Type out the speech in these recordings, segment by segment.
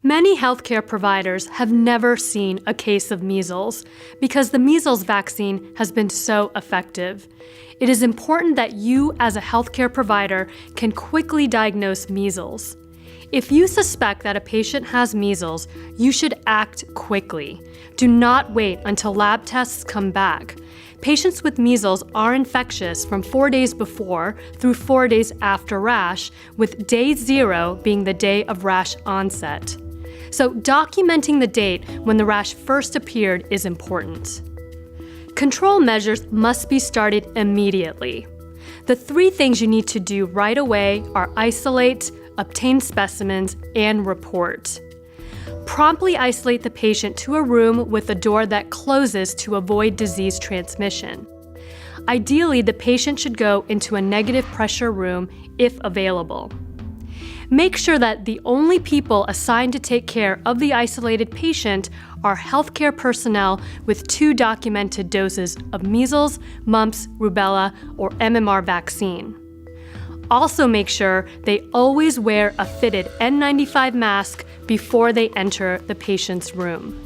Many healthcare providers have never seen a case of measles because the measles vaccine has been so effective. It is important that you, as a healthcare provider, can quickly diagnose measles. If you suspect that a patient has measles, you should act quickly. Do not wait until lab tests come back. Patients with measles are infectious from 4 days before through 4 days after rash, with day 0 being the day of rash onset. So documenting the date when the rash first appeared is important. Control measures must be started immediately. The 3 things you need to do right away are isolate, obtain specimens, and report. Promptly isolate the patient to a room with a door that closes to avoid disease transmission. Ideally, the patient should go into a negative pressure room if available. Make sure that the only people assigned to take care of the isolated patient are healthcare personnel with 2 documented doses of measles, mumps, rubella, or MMR vaccine. Also make sure they always wear a fitted N95 mask before they enter the patient's room.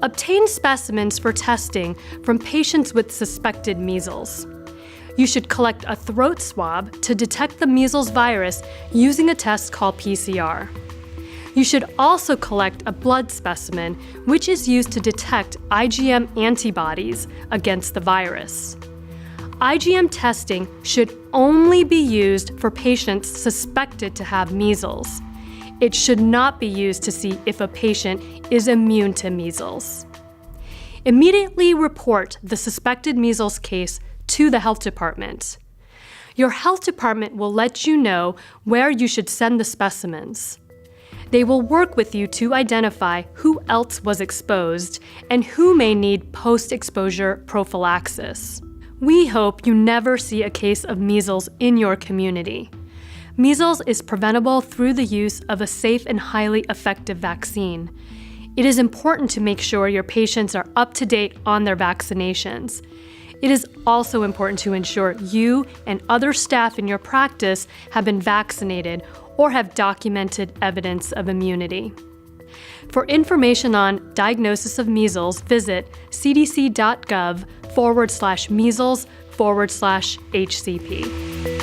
Obtain specimens for testing from patients with suspected measles. You should collect a throat swab to detect the measles virus using a test called PCR. You should also collect a blood specimen, which is used to detect IgM antibodies against the virus. IgM testing should only be used for patients suspected to have measles. It should not be used to see if a patient is immune to measles. Immediately report the suspected measles case to the health department. Your health department will let you know where you should send the specimens. They will work with you to identify who else was exposed and who may need post-exposure prophylaxis. We hope you never see a case of measles in your community. Measles is preventable through the use of a safe and highly effective vaccine. It is important to make sure your patients are up to date on their vaccinations. It is also important to ensure you and other staff in your practice have been vaccinated or have documented evidence of immunity. For information on diagnosis of measles, visit cdc.gov/measles/HCP.